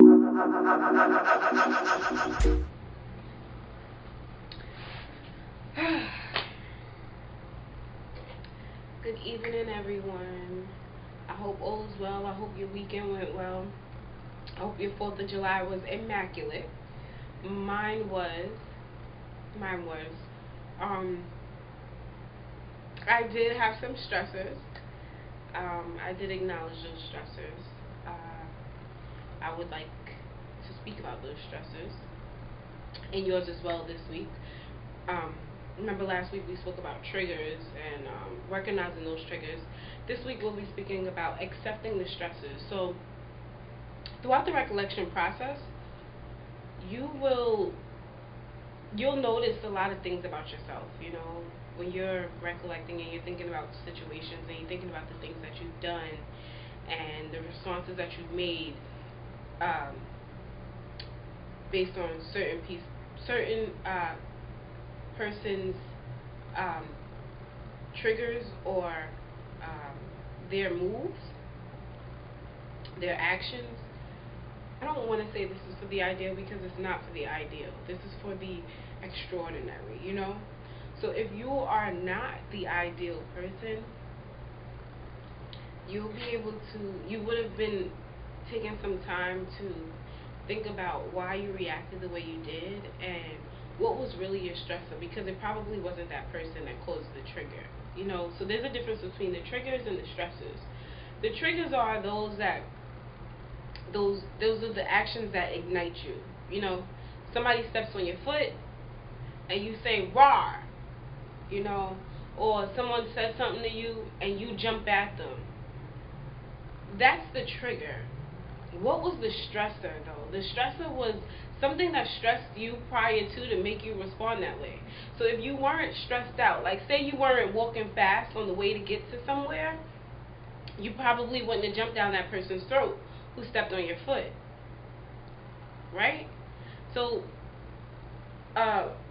Good evening, everyone. I hope all is well. I hope your weekend went well. I hope your 4th of July was immaculate. Mine was. Mine was. Um, I did have some stressors. I did acknowledge those stressors. I would like to speak about those stressors and yours as well this week. Um, Remember last week we spoke about triggers and recognizing those triggers. This week we'll be speaking about accepting the stressors. So throughout the recollection process, you'll notice a lot of things about yourself. You know, when you're recollecting and you're thinking about situations and you're thinking about the things that you've done and the responses that you've made, um, based on certain person's um, triggers or their moves, their actions. I don't want to say this is for the ideal because it's not for the ideal. This is for the extraordinary, you know? So if you are not the ideal person, you would have been taking some time to think about why you reacted the way you did and what was really your stressor, because it probably wasn't that person that caused the trigger. You know, so there's a difference between the triggers and the stressors. The triggers are those are the actions that ignite you. You know, somebody steps on your foot and you say "rawr," you know, or someone says something to you and you jump at them. That's the trigger. What was the stressor though? The stressor was something that stressed you prior to make you respond that way. So if you weren't stressed out, like say you weren't walking fast on the way to get to somewhere, you probably wouldn't have jumped down that person's throat who stepped on your foot, right? So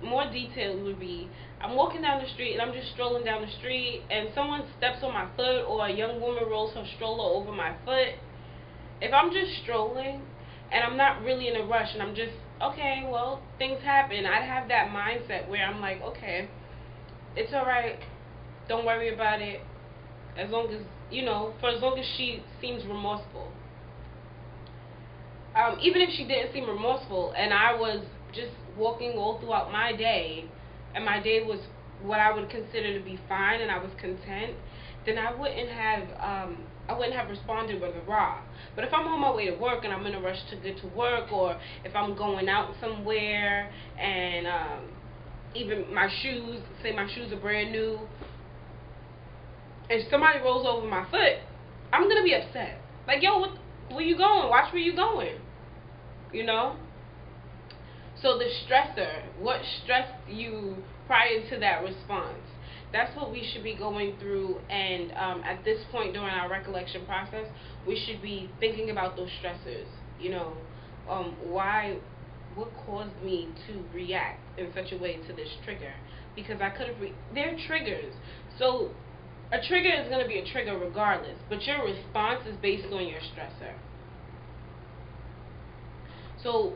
more details would be, I'm walking down the street and I'm just strolling down the street and someone steps on my foot or a young woman rolls her stroller over my foot. If I'm just strolling and I'm not really in a rush and I'm just, okay, well, things happen, I'd have that mindset where I'm like, okay, it's alright, don't worry about it, as long as, you know, for as long as she seems remorseful. Even if she didn't seem remorseful and I was just walking all throughout my day and my day was what I would consider to be fine and I was content, then I wouldn't have responded with a "raw." But if I'm on my way to work and I'm in a rush to get to work, or if I'm going out somewhere and even my shoes, say my shoes are brand new, and somebody rolls over my foot, I'm gonna be upset. Like, yo, where you going? Watch where you going. You know? So the stressor, what stressed you prior to that response? That's what we should be going through, and at this point during our recollection process, we should be thinking about those stressors. You know, what caused me to react in such a way to this trigger? Because I could have, they're triggers. So a trigger is going to be a trigger regardless, but your response is based on your stressor. So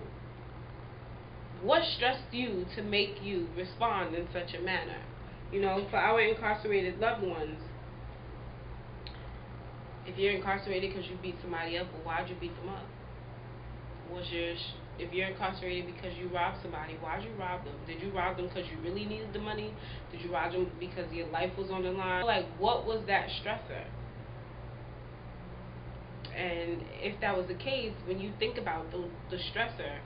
what stressed you to make you respond in such a manner? You know, for our incarcerated loved ones, if you're incarcerated because you beat somebody up, well, why'd you beat them up? If you're incarcerated because you robbed somebody, why'd you rob them? Did you rob them because you really needed the money? Did you rob them because your life was on the line? Like, what was that stressor? And if that was the case, when you think about the stressor,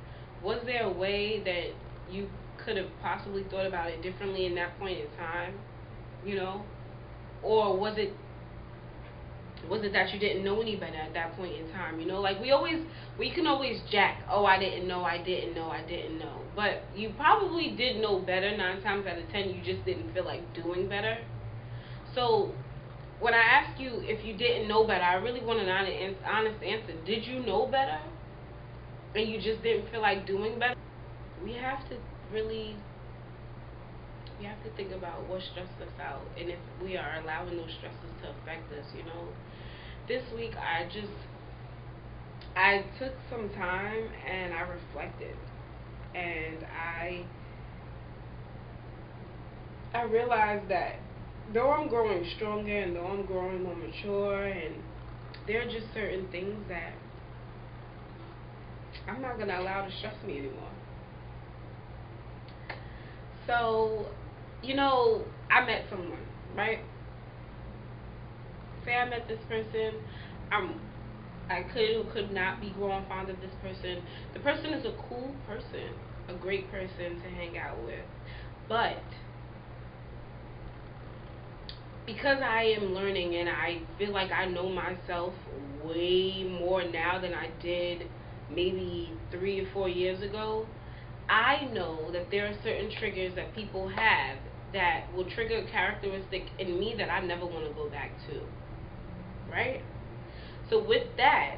was there a way that you could have possibly thought about it differently in that point in time? You know? Or was it that you didn't know any better at that point in time? You know, like we can always jack, oh, I didn't know, I didn't know, I didn't know. But you probably did know better 9 times out of 10, you just didn't feel like doing better. So when I ask you if you didn't know better, I really want an honest answer. Did you know better and you just didn't feel like doing better? We have to think about what stressed us out and if we are allowing those stresses to affect us, you know. This week I took some time and I reflected, and I realized that though I'm growing stronger and though I'm growing more mature, and there are just certain things that I'm not gonna allow to stress me anymore. So, I met someone, right? Say I met this person, I'm I could not be growing fond of this person. The person is a cool person, a great person to hang out with. But because I am learning and I feel like I know myself way more now than I did maybe 3 or 4 years ago, I know that there are certain triggers that people have that will trigger a characteristic in me that I never want to go back to. Right? So with that,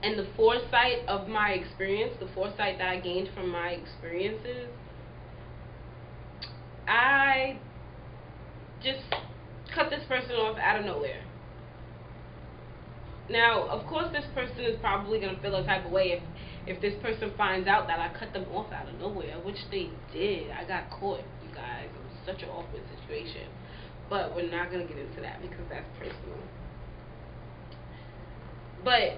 and the foresight of my experience, the foresight that I gained from my experiences, I just cut this person off out of nowhere. Now, of course, this person is probably going to feel a type of way if this person finds out that I cut them off out of nowhere, which they did. I got caught, you guys. It was such an awkward situation. But we're not going to get into that because that's personal. But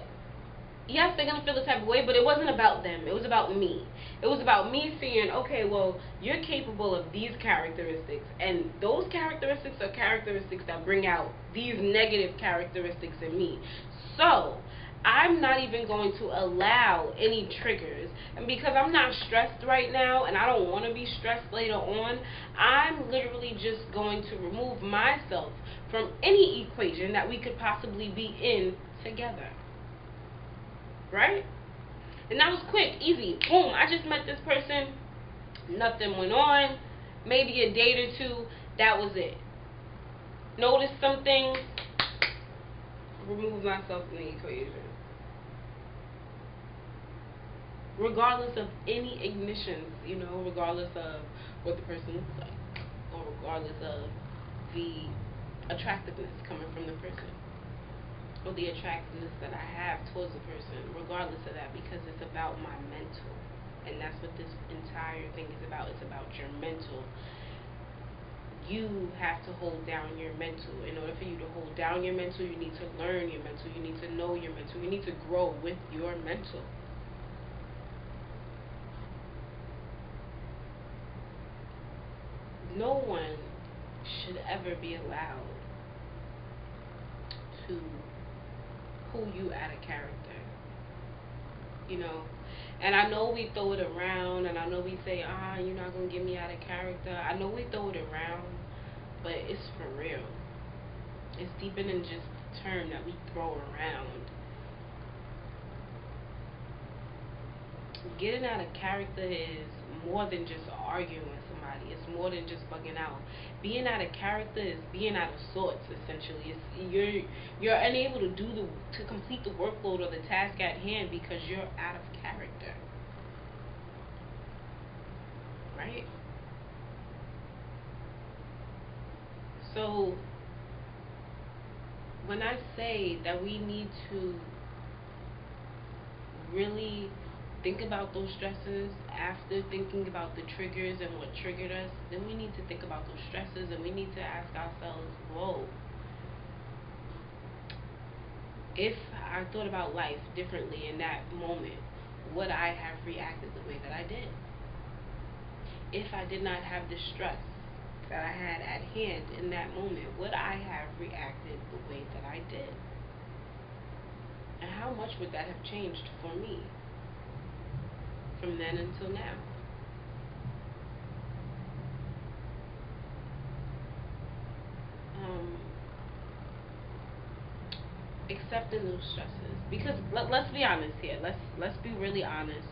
yes, they're going to feel the type of way, but it wasn't about them. It was about me. It was about me seeing, okay, well, you're capable of these characteristics, and those characteristics are characteristics that bring out these negative characteristics in me. So, I'm not even going to allow any triggers. And because I'm not stressed right now, and I don't want to be stressed later on, I'm literally just going to remove myself from any equation that we could possibly be in together. Right? And that was quick, easy. Boom, I just met this person. Nothing went on. Maybe a date or two. That was it. Noticed some things. Remove myself from the equation. Regardless of any ignitions, regardless of what the person looks like, or regardless of the attractiveness coming from the person, or the attractiveness that I have towards a person, regardless of that, because it's about my mental. And that's what this entire thing is about. It's about your mental. You have to hold down your mental. In order for you to hold down your mental, you need to learn your mental. You need to know your mental. You need to grow with your mental. No one should ever be allowed to pull you out of character. And I know we throw it around, and I know we say, you're not going to get me out of character. I know we throw it around, but it's for real. It's deeper than just the term that we throw around. Getting out of character is more than just arguing with somebody. It's more than just bugging out. Being out of character is being out of sorts, essentially. You're unable to complete the workload or the task at hand because you're out of character. Right? So when I say that we need to really think about those stresses after thinking about the triggers and what triggered us, then we need to think about those stresses, and we need to ask ourselves, whoa, if I thought about life differently in that moment, would I have reacted the way that I did? If I did not have the stress that I had at hand in that moment, would I have reacted the way that I did? And how much would that have changed for me from then until now? Accepting those stresses, because let's be honest here. Let's be really honest.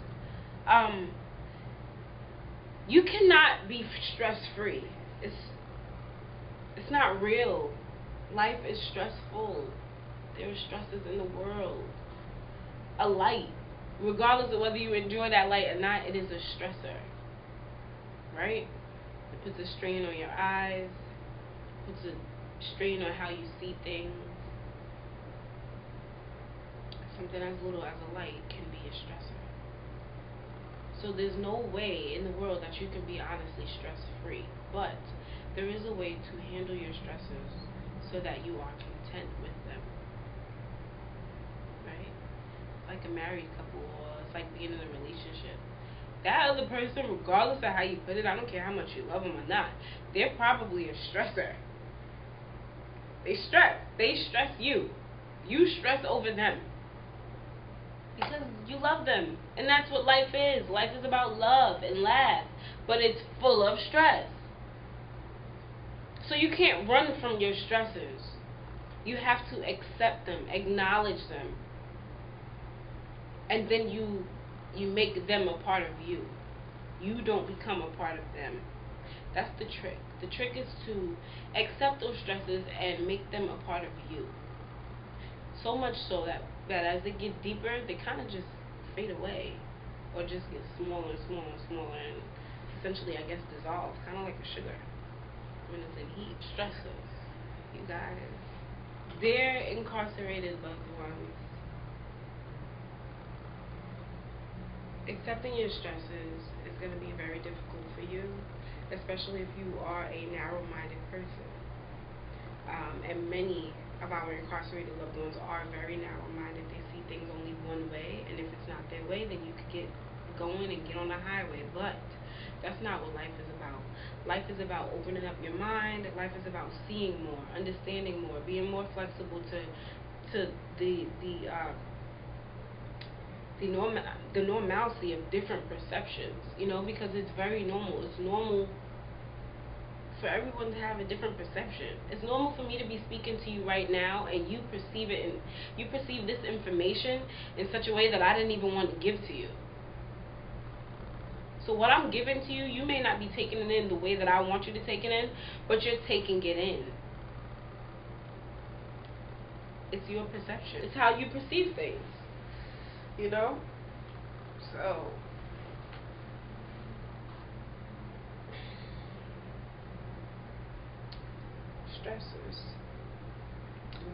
You cannot be stress free. It's not real. Life is stressful. There are stresses in the world. A light, regardless of whether you enjoy that light or not, it is a stressor. Right? It puts a strain on your eyes, puts a strain on how you see things. Something as little as a light can be a stressor. So there's no way in the world that you can be honestly stress-free. But there is a way to handle your stressors so that you are content with them. Right? Like a married couple, or it's like being in a relationship. That other person, regardless of how you put it, I don't care how much you love them or not, they're probably a stressor. They stress. They stress you. You stress over them. Because you love them. And that's what life is. Life is about love and laugh. But it's full of stress. So you can't run from your stressors. You have to accept them, acknowledge them. And then you make them a part of you. You don't become a part of them. That's the trick. The trick is to accept those stresses and make them a part of you. So much so that as they get deeper, they kind of just fade away. Or just get smaller and smaller and smaller and essentially, I guess, dissolve. Kind of like a sugar when it's in heat. Stressors, you guys. Dear incarcerated loved ones, accepting your stresses is going to be very difficult for you, especially if you are a narrow-minded person. And many of our incarcerated loved ones are very narrow-minded. They see things only one way, and if it's not their way, then you could get going and get on the highway. But that's not what life is about. Life is about opening up your mind. Life is about seeing more, understanding more, being more flexible to the normalcy of different perceptions, because it's very normal. It's normal for everyone to have a different perception. It's normal for me to be speaking to you right now and you perceive it, and you perceive this information in such a way that I didn't even want to give to you. So what I'm giving to you, you may not be taking it in the way that I want you to take it in, but you're taking it in. It's your perception. It's how you perceive things. So stressors.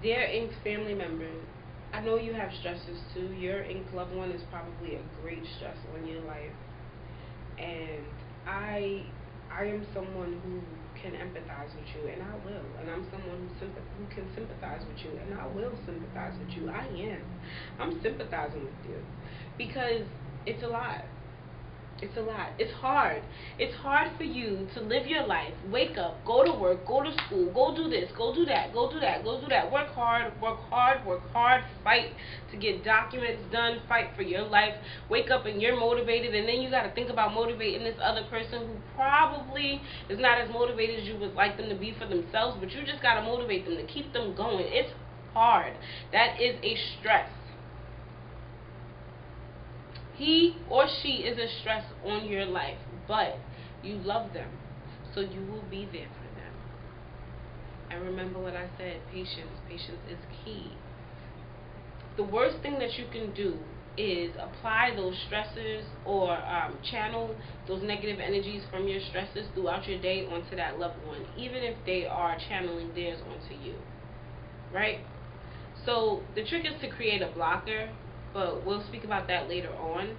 Dear Ink family members, I know you have stressors too. Your Ink loved one is probably a great stress on your life. And I am someone who can empathize with you, and I will. And I'm someone who can sympathize with you, and I will sympathize with you. I am. I'm sympathizing with you because it's a lot. It's a lot. It's hard. It's hard for you to live your life, wake up, go to work, go to school, go do this, go do that, go do that, go do that. Work hard, fight to get documents done, fight for your life. Wake up and you're motivated, and then you got to think about motivating this other person who probably is not as motivated as you would like them to be for themselves, but you just got to motivate them to keep them going. It's hard. That is a stress. He or she is a stress on your life, but you love them, so you will be there for them. And remember what I said, patience. Patience is key. The worst thing that you can do is apply those stressors or channel those negative energies from your stressors throughout your day onto that loved one, even if they are channeling theirs onto you, right? So the trick is to create a blocker, but we'll speak about that later on.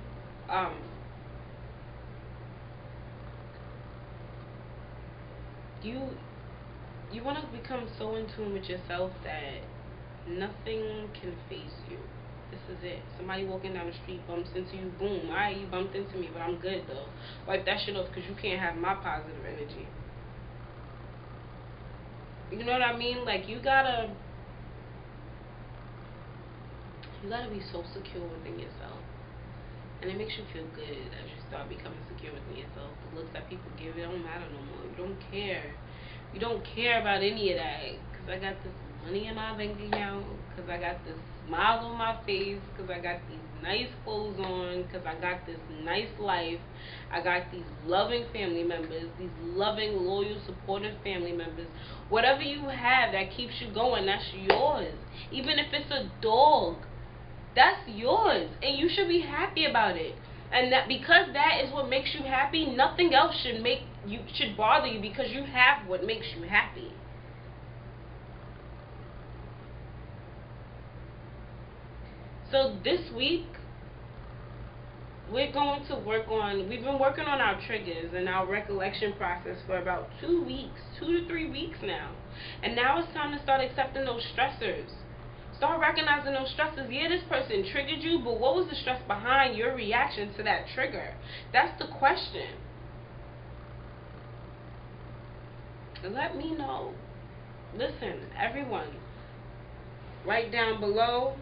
You want to become so in tune with yourself that nothing can faze you. This is it. Somebody walking down the street bumps into you, boom. Alright, you bumped into me, but I'm good though. Wipe that shit off because you can't have my positive energy. You know what I mean? Like, you gotta be so secure within yourself. And it makes you feel good as you start becoming secure within yourself. The looks that people give, it don't matter no more. You don't care. You don't care about any of that. Because I got this money in my bank account. Because I got this smile on my face. Because I got these nice clothes on. Because I got this nice life. I got these loving family members. These loving, loyal, supportive family members. Whatever you have that keeps you going, that's yours. Even if it's a dog, that's yours, and you should be happy about it. And that, because that is what makes you happy, nothing else should bother you, because you have what makes you happy. So this week, we're going to work on, we've been working on our triggers and our recollection process for about 2 weeks, 2 to 3 weeks now. And now it's time to start accepting those stressors. Start recognizing those stressors. Yeah, this person triggered you, but what was the stress behind your reaction to that trigger? That's the question. Let me know. Listen, everyone, right down below,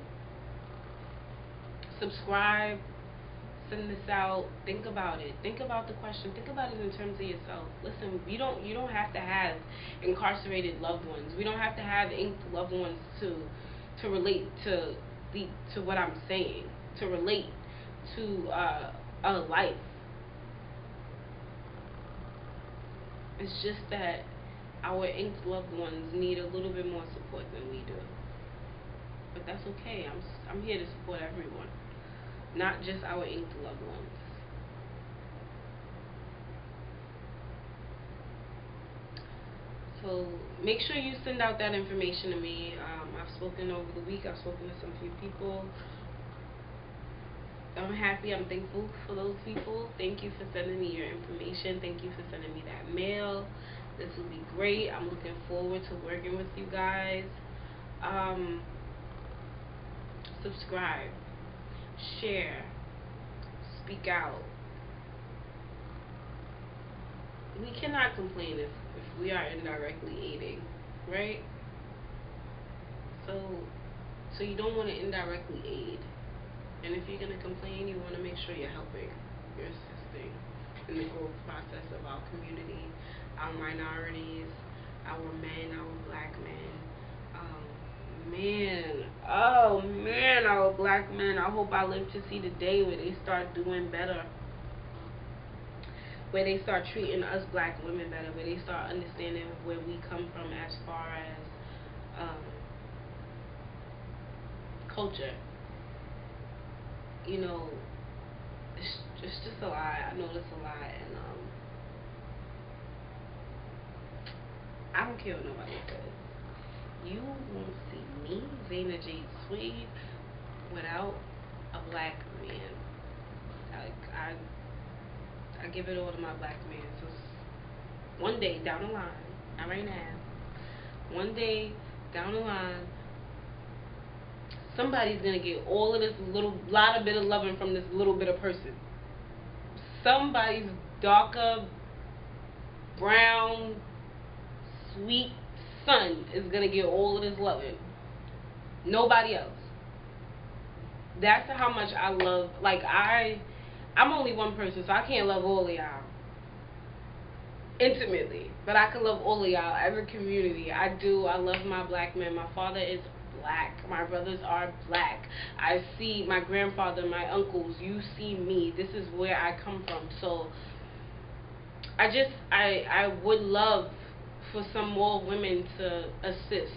subscribe, send this out, think about it. Think about the question. Think about it in terms of yourself. Listen, you don't have to have incarcerated loved ones. We don't have to have inked loved ones to relate to what I'm saying, to relate to a life. It's just that our inked loved ones need a little bit more support than we do. But that's okay. I'm here to support everyone, not just our inked loved ones. So make sure you send out that information to me. I've spoken over the week. I've spoken to some few people. I'm happy. I'm thankful for those people. Thank you for sending me your information. Thank you for sending me that mail. This will be great. I'm looking forward to working with you guys. Subscribe, share, speak out. We cannot complain if we are indirectly aiding, right? So you don't want to indirectly aid. And if you're going to complain, you want to make sure you're helping, you're assisting in the growth process of our community, our minorities, our men, our black men. Man, our black men. I hope I live to see the day where they start doing better, where they start treating us black women better, where they start understanding where we come from as far as culture. You know, it's just a lot. I know it's a lot, and I don't care what nobody says. You won't see me, Zaina-Jade Swede, without a black man. I give it all to my black man. So one day down the line, not right now, one day down the line, somebody's gonna get all of this lot of bit of loving from this little bit of person. Somebody's darker, brown, sweet son is gonna get all of this loving. Nobody else. That's how much I love. Like I'm only one person, so I can't love all of y'all intimately, but I can love all of y'all as a community. I do. I love my black men. My father is black. My brothers are black. I see my grandfather, my uncles. You see me. This is where I come from. So I would love for some more women to assist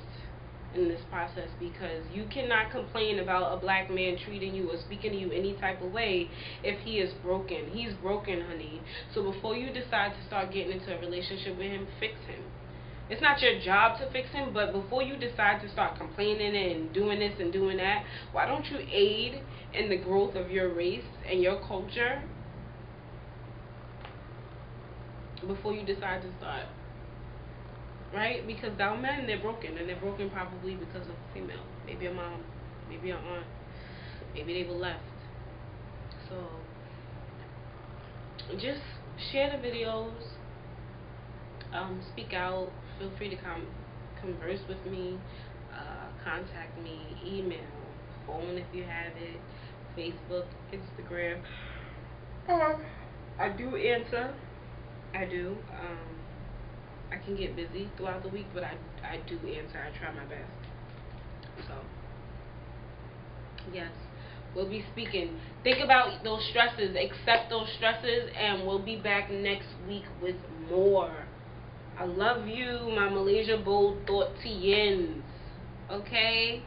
in this process, because you cannot complain about a black man treating you or speaking to you any type of way if he is broken. He's broken, honey. So before you decide to start getting into a relationship with him, fix him. It's not your job to fix him, but before you decide to start complaining and doing this and doing that, why don't you aid in the growth of your race and your culture before you decide to start? Right? Because our men, they're broken, and they're broken probably because of a female. Maybe a mom, maybe an aunt, maybe they were left. So just share the videos, speak out, feel free to converse with me, contact me, email, phone if you have it, Facebook, Instagram. I do answer. I do. I can get busy throughout the week, but I do answer. I try my best. So, yes, we'll be speaking. Think about those stresses, accept those stresses, and we'll be back next week with more. I love you, my Malaysia Bold Thought Tiens. Okay?